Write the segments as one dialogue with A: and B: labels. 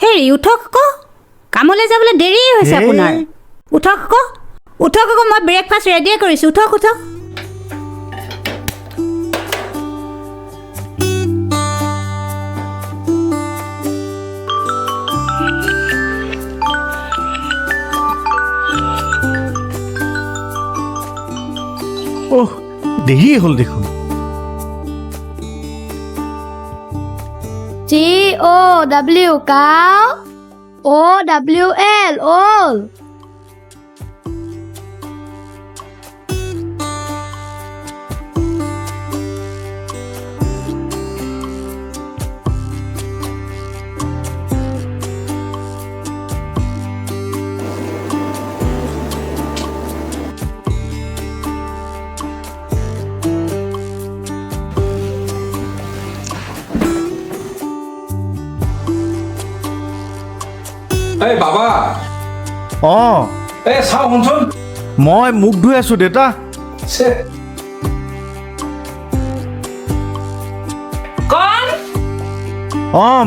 A: হেৰি উঠক আকৌ কামলৈ যাবলৈ দেৰি হৈছে আপোনাৰ উঠক আকৌ মই ব্ৰেকফাষ্ট ৰেডিয়ে কৰিছোঁ উঠক
B: দেৰি হ'ল দেখোন
C: COW cow OWL all
D: এই বাবা এই চাও শুনচোন
B: মই মুখ ধুই আছো দেউতা
E: কন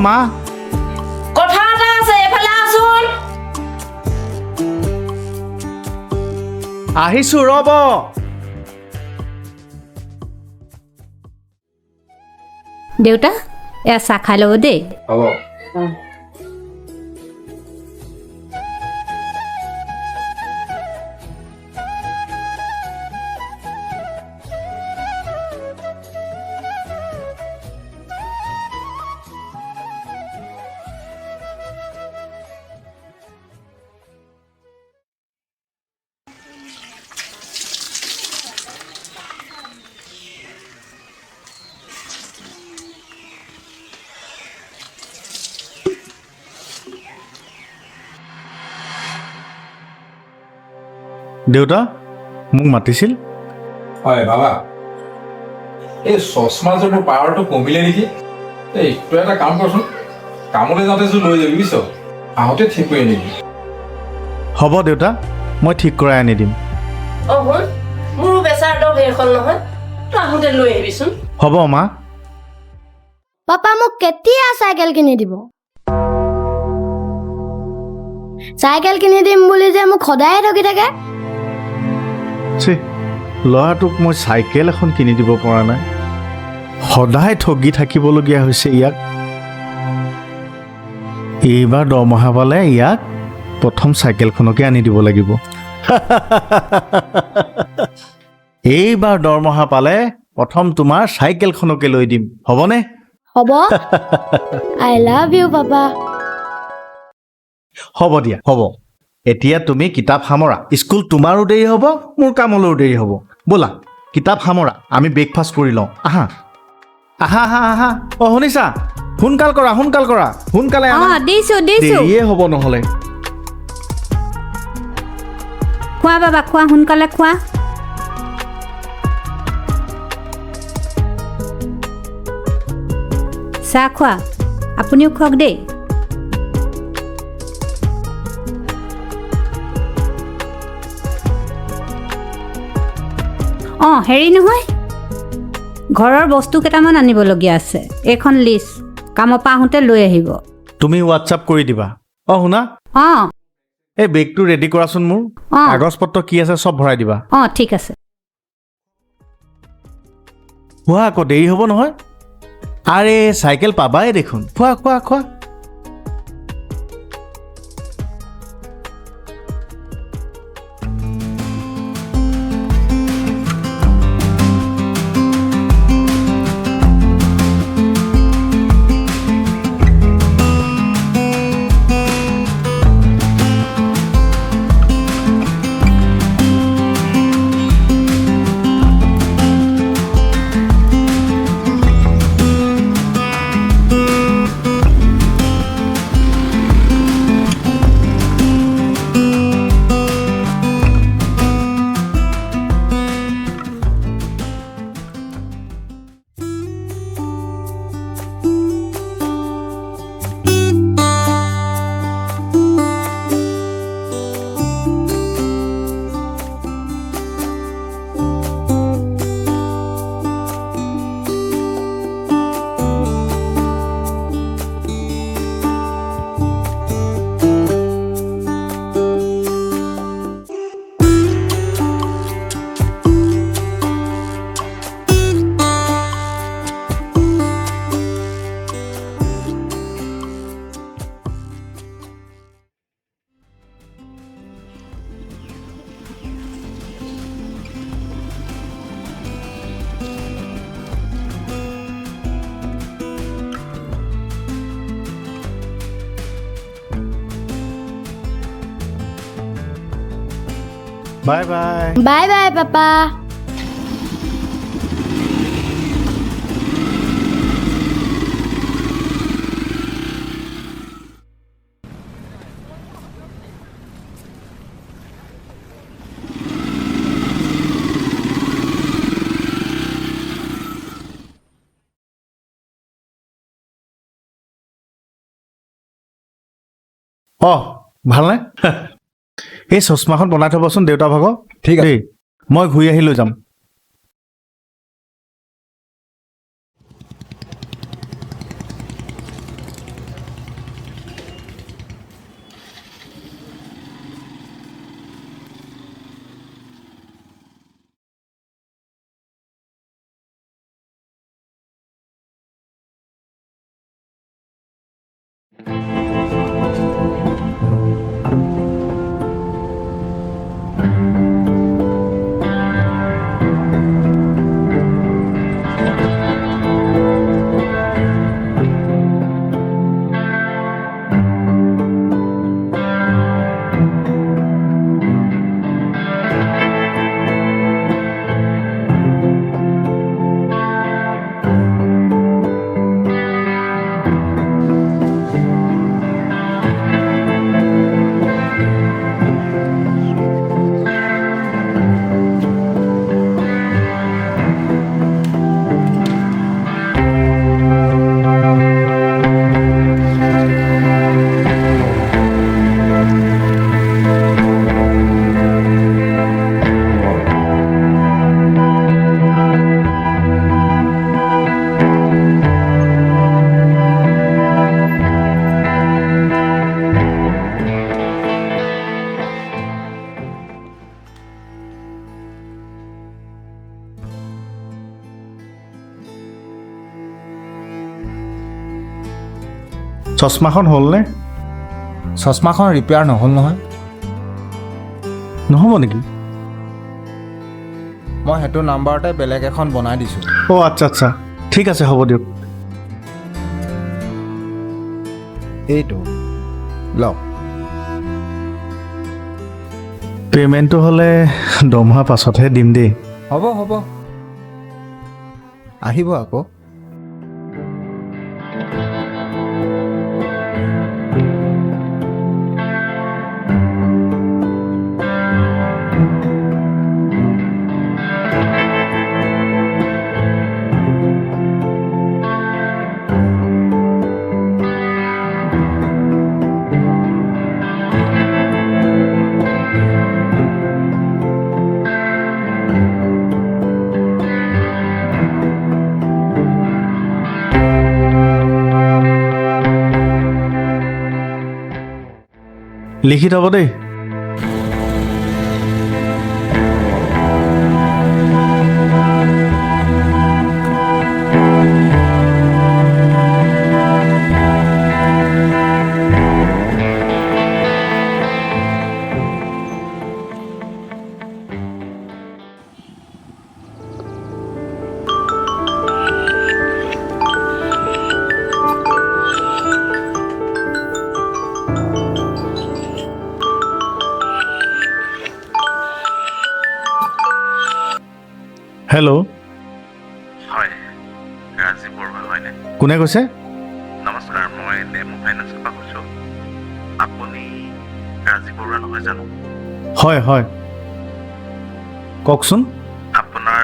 B: মা
E: কথা এটা আছে এফালে আছোন
B: আহিছো ৰ'ব
A: দেউতা এয়া চাহ খাই ল'ব দেই
D: হ'ব
B: দেউতা মোক মাতিছিল
D: হয় বাবা এই চশমাযোৰ মোৰ পাৱাৰটো কমিলে নেকি এই তই এটা কাম কৰচোন কামলৈ যাওঁতে যোৰ লৈ যাবি বুজিছ আহোঁতে ঠিক কৰি আনিবি
B: হ'ব দেউতা মই ঠিক কৰাই আনি দিম
E: অ শুন মোৰো বেচাৰটো সেইখন নহয় তই আহোঁতে লৈ আহিবিচোন
B: হ'ব মা
C: পাপা মোক কেতিয়া চাইকেল কিনি দিব চাইকেল কিনি দিম বুলি যে মোক সদায় ঠগি থাকে
B: ল'ৰাটোক মই চাইকেল এখন কিনি দিব পৰা নাই সদায় ঠগি থাকিবলগীয়া হৈছে ইয়াক এইবাৰ দৰমহা পালে ইয়াক প্ৰথম চাইকেলখনকে আনি দিব লাগিব এইবাৰ দৰমহা পালে প্ৰথম তোমাৰ চাইকেলখনকে লৈ দিম হ'বনে
C: হ'ব আই লাভ ইউ পাপা
B: হ'ব দিয়া হ'ব এতিয়া তুমি কিতাপ সামৰা স্কুল তোমাৰো দেৰি হ'ব মোৰ কামলৈও দেৰি হ'ব ব'লা কিতাপ সামৰা আমি ব্ৰেকফাষ্ট কৰি লওঁ আহা শুনিছা সোনকাল কৰা সোনকালে
A: দিছোঁ
B: দেৰিয়ে হ'ব নহ'লে
A: খোৱা বাবা খোৱা সোনকালে খোৱা চাহ খোৱা আপুনিও খুৱাওক দেই হেৰি নহয় ঘৰৰ বস্তু কেইটামান আনিবলগীয়া আছে এইখন লিষ্ট কামৰ পৰা আহোঁতে লৈ আহিব
B: তুমি হোৱাটছআপ কৰি দিবা শুনা এই বেগটো ৰেডি কৰাচোন মোৰ কাগজ পত্ৰ কি আছে চব ভৰাই দিবা
A: ঠিক আছে
B: খোৱা আকৌ দেৰি হ'ব নহয় আৰে চাইকেল পাবাই দেখোন খোৱা bye bye.
C: Bye bye papa.
B: ভালনে? এই চশমাখন বনাই থ'বচোন দেউতা ভাগৰ।
F: ঠিক আছে।
B: দেই, মই ঘূৰি আহি লৈ যাম। চশমাখন হ'লনে?
F: চশমাখন ৰিপেয়াৰ নহ'ল নহয়।
B: নহ'ব নেকি?
F: মই সেইটো নাম্বাৰতে বেলেগ এখন বনাই দিছোঁ।
B: আচ্ছা আচ্ছা, ঠিক আছে, হ'ব দিয়ক।
F: এইটো লওক।
B: পে'মেণ্টটো হ'লে দৰমহা পাছতহে দিম দেই।
F: হ'ব আহিব আকৌ।
B: লিখি থ'ব দেই। হেল্ল',
G: হয়, ৰাজীৱ বৰুৱা হয়নে?
B: কোনে কৈছে?
G: নমস্কাৰ, মই নেমু ফাইনেন্সৰ পৰা কৈছোঁ। আপুনি ৰাজীৱ বৰুৱা নহয় জানো?
B: হয় হয়, কওকচোন।
G: আপোনাৰ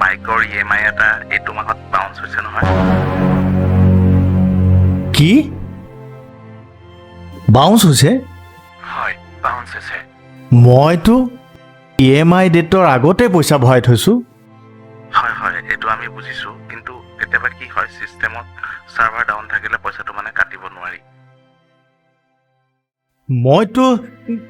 G: বাইকৰ EMI এটা এইটো মাহত বাউন্স হৈছে নহয়?
B: কি বাউন্স হৈছে?
G: হয়, বাউন্স হৈছে।
B: মইতো EMI ডেটৰ আগতে পইচা ভৰাই থৈছোঁ।
G: হয়, এইটো আমি বুজিছোঁ, কিন্তু কেতিয়াবা কি হয়, চিষ্টেমত চাৰ্ভাৰ ডাউন থাকিলে পইচাটো মানে কাটিব নোৱাৰি।
B: মইতো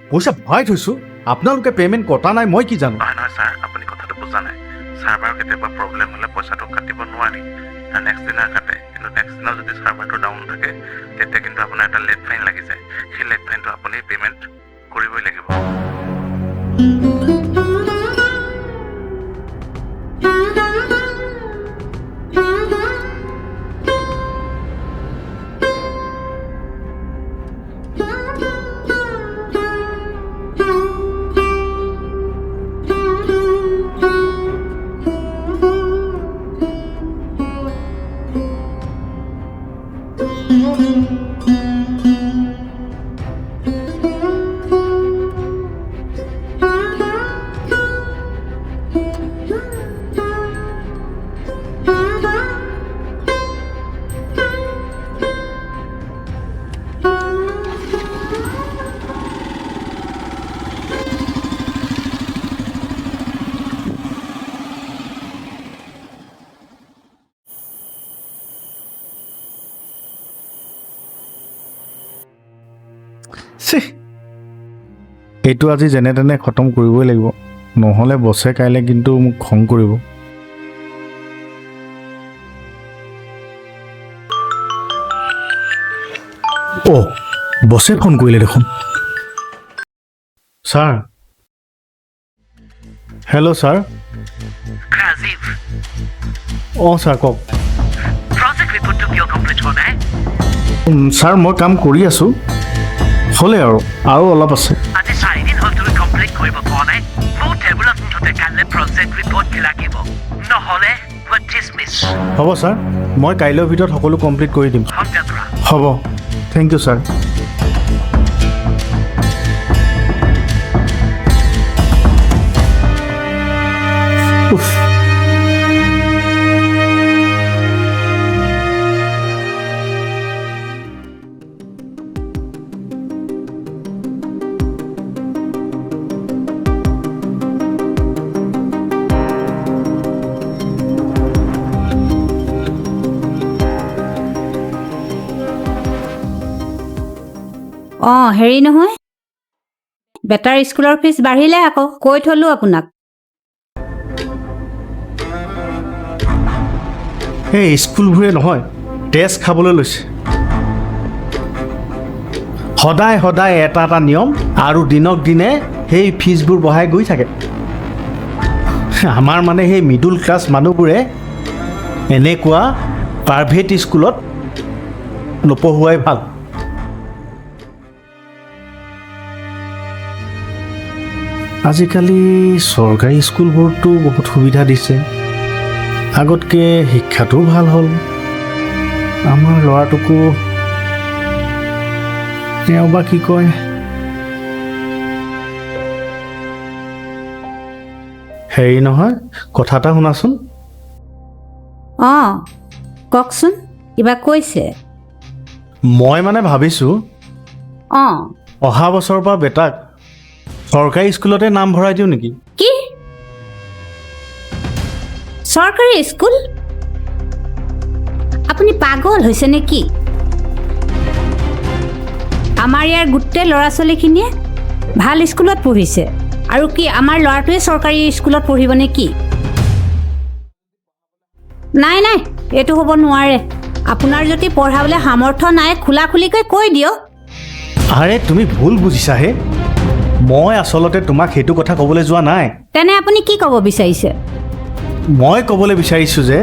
B: পইচা ভৰাই থৈছোঁ, আপোনালোকে পে'মেণ্ট কটা নাই, মই কি জানো?
G: নহয় ছাৰ, আপুনি কথাটো বুজা নাই। চাৰ্ভাৰ কেতিয়াবা প্ৰব্লেম হ'লে পইচাটো কাটিব নোৱাৰি, নেক্সট দিনা কাটে। কিন্তু নেক্সট দিনা যদি চাৰ্ভাৰটো ডাউন থাকে, তেতিয়া কিন্তু আপোনাৰ এটা লেট ফাইন লাগি যায়। সেই লেট ফাইনটো আপুনি পে'মেণ্ট কৰিবই লাগিব।
B: এইটো আজি যেনে তেনে খতম কৰিবই লাগিব, নহ'লে বছে কাইলৈ কিন্তু মোক খং কৰিব। অ' বছে ফোন কৰিলে দেখোন। Sir, hello' sir.
H: ৰাজীৱ,
B: অঁ ছাৰ কওক।
H: প্ৰজেক্ট ৰিপৰ্টটো কিয় কমপ্লিট হোৱা নাই?
B: ছাৰ মই কাম কৰি আছোঁ, হ'লে আৰু অলপ আছে।
H: আজি 4 দিন হ'ল তুমি কমপ্লিট কৰিব পৰা নাই। মোৰ টেবুলত মুঠতে কাইলৈ প্ৰজেক্ট ৰিপৰ্ট লাগিব, নহ'লে ডিছমিছ।
B: হ'ব ছাৰ, মই কাইলৈৰ ভিতৰত সকলো কমপ্লিট কৰি দিম।
H: সন্ধিয়া কৰা।
B: হ'ব, থেংক ইউ ছাৰ। উফ।
A: অঁ হেৰি নহয়, বেটাৰ স্কুলৰ ফিজ বাঢ়িলে আকৌ, কৈ থলোঁ আপোনাক।
B: এই স্কুলবোৰে নহয় টেষ্ট খাবলৈ লৈছে। সদায় সদায় এটা এটা নিয়ম আৰু দিনক দিনে সেই ফিজবোৰ বঢ়াই গৈ থাকে। আমাৰ মানে সেই মিডল ক্লাছ মানুহবোৰে এনেকুৱা প্ৰাইভেট স্কুলত নপঢ়ুৱাই ভাল। আজিকালি চৰকাৰী স্কুলবোৰতো বহুত সুবিধা দিছে, আগতকৈ শিক্ষাটোও ভাল হ'ল। আমাৰ ল'ৰাটোকো তেওঁ বা কি কয়। হেৰি নহয়, কথা এটা শুনাচোন।
A: অঁ কওকচোন, কিবা কৈছে?
B: মই মানে ভাবিছোঁ
A: অঁ
B: অহা বছৰৰ পৰা বেটাক চৰকাৰী স্কুলতে নাম ভৰাই দিওঁ নেকি?
A: কি চৰকাৰী স্কুল? আপুনি পাগল হৈছে নেকি? আমাৰ ইয়াৰ গোটেই ল'ৰা ছোৱালীখিনিয়ে ভাল স্কুলত পঢ়িছে, আৰু কি আমাৰ ল'ৰাটোৱে চৰকাৰী স্কুলত পঢ়িব নেকি? নাই নাই, এইটো হ'ব নোৱাৰে। আপোনাৰ যদি পঢ়াবলৈ সামৰ্থ্য নাই, খোলা খুলিকৈ কৈ দিয়ক।
B: আৰে তুমি ভুল বুজিছাহে, মই আচলতে তোমাক সেইটো কথা ক'বলৈ যোৱা নাই।
A: তেনে আপুনি কি ক'ব বিচাৰিছে?
B: মই ক'বলৈ বিচাৰিছোঁ যে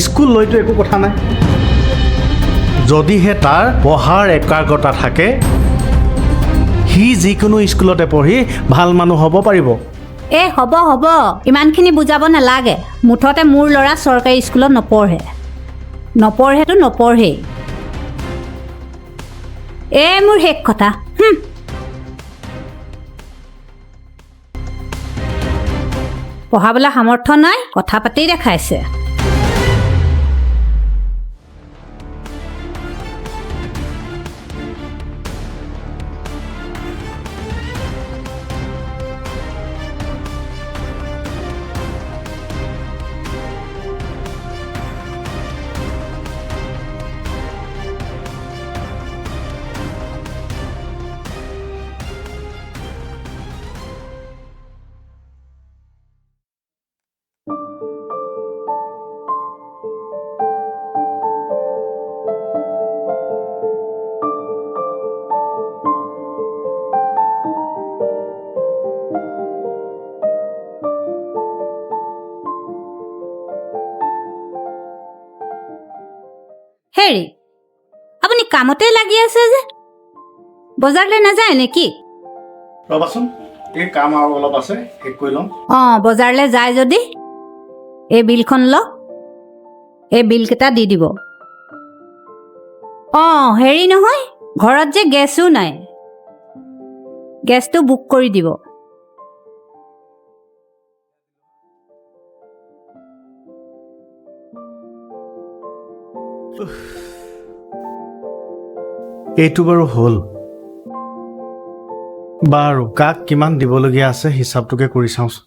B: স্কুল লৈতো একো কথা নাই, যদিহে তাৰ পঢ়াৰ একাগ্ৰতা থাকে, সি যিকোনো স্কুলতে পঢ়ি ভাল মানুহ হ'ব পাৰিব।
A: হ'ব হ'ব, ইমানখিনি বুজাব নালাগে। মুঠতে মোৰ ল'ৰা চৰকাৰী স্কুলত নপঢ়েতো নপঢ়েই। মোৰ শেষ কথা। পঢ়াবলৈ সামৰ্থ্য নাই, কথা পাতি দেখাইছে। হেৰি, আপুনি কামতে লাগি আছে যে, বজাৰলৈ নাযায় নেকি?
B: ৰ'বাচোন, এই কাম আৰু অলপ আছে, শেষ কৰি ল'ম।
A: বজাৰলৈ যায় যদি এই বিলখন লওক, এই বিলকেইটা দি দিব। হেৰি নহয়, ঘৰত যে গেছো নাই, গেছটো বুক কৰি দিব।
B: এইটো বাৰু হ'ল। বাৰু কাক কিমান দিবলগীয়া আছে হিচাপটোকে কৰি চাওঁচোন।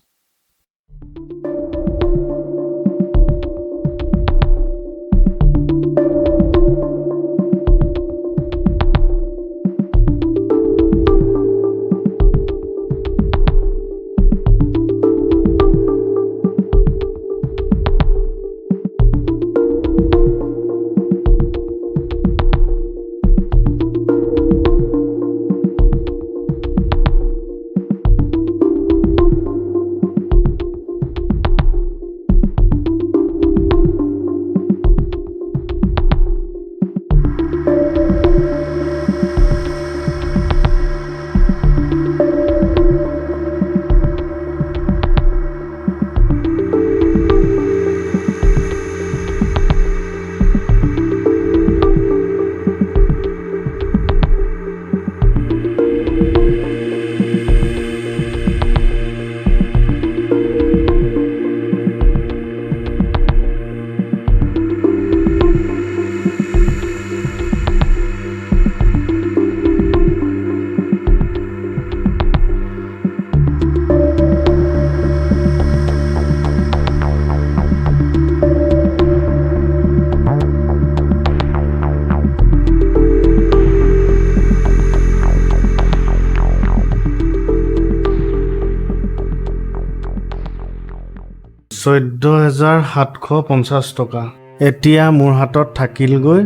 B: 14,750 টকা। এতিয়া মোৰ হাতত থাকিলগৈ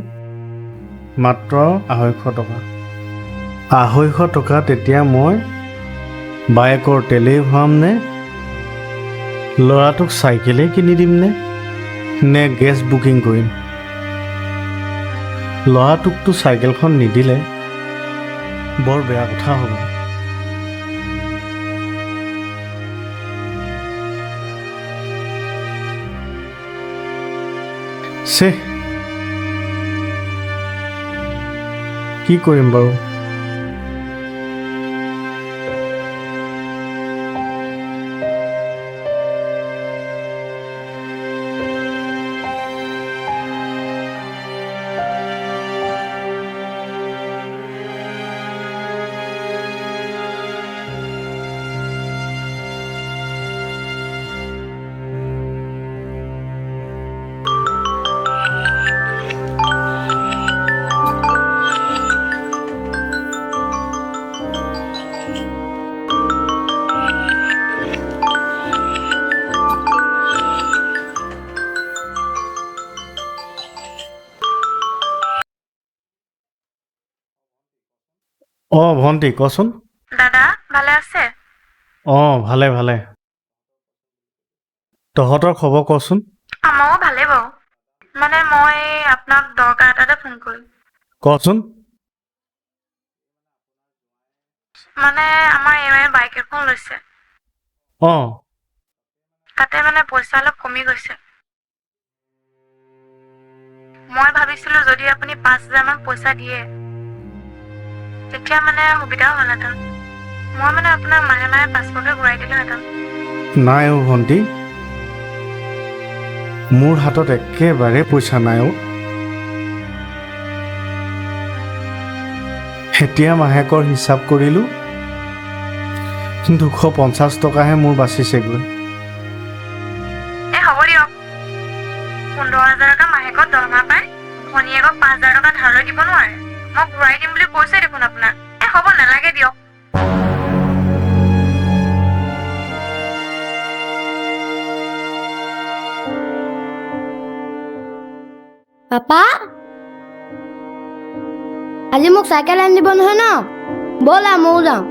B: মাত্ৰ 250 টকা। 250 টকাত এতিয়া মই বাইকৰ তেলেই ভৰাম নে, ল'ৰাটোক চাইকেলেই কিনি দিম নে গেছ বুকিং কৰিম? ল'ৰাটোকতো চাইকেলখন নিদিলে বৰ বেয়া কথা হ'ব। কি কৰিম বাৰু? ভণ্টি কচোন।
I: দাদা ভালে আছে?
B: ভালে ভালে। তহঁতৰ খবৰ কচোন।
I: আমাৰো ভালেই বাৰু। মানে মই আপোনাক দৰকাৰ এটাতে ফোন কৰিম।
B: কচোন।
I: মানে আমাৰ এওঁৱে বাইক এখন লৈছে। তাতে মানে পইচা অলপ কমি গৈছে। মই ভাবিছিলো যদি আপুনি 5,000 মান পইচা দিয়ে তেতিয়া মানে সুবিধা হ'লহেঁতেন। মই মানে আপোনাক মাহে মাহে 500কে ঘূৰাই দিলোহেঁতেন।
B: নাই ভণ্টি, মোৰ হাতত একেবাৰে পইচা নাই। এতিয়া মাহেকৰ হিচাপ কৰিলোঁ 250 টকাহে মোৰ বাচিছেগৈ।
I: হ'ব দিয়ক, 15,000 টকা মাহেকত দৰমহা পায়, ভনীয়েকক 5,000 টকা ধাৰলৈ দিব নোৱাৰে? মই ঘূৰাই দিম বুলি কৈছে দেখোন আপোনাক। হ'ব নালাগে দিয়ক।
C: পাপা, আজি মোক চাইকেল আনি দিব নহয় ন? ব'লা ময়ো যাওঁ।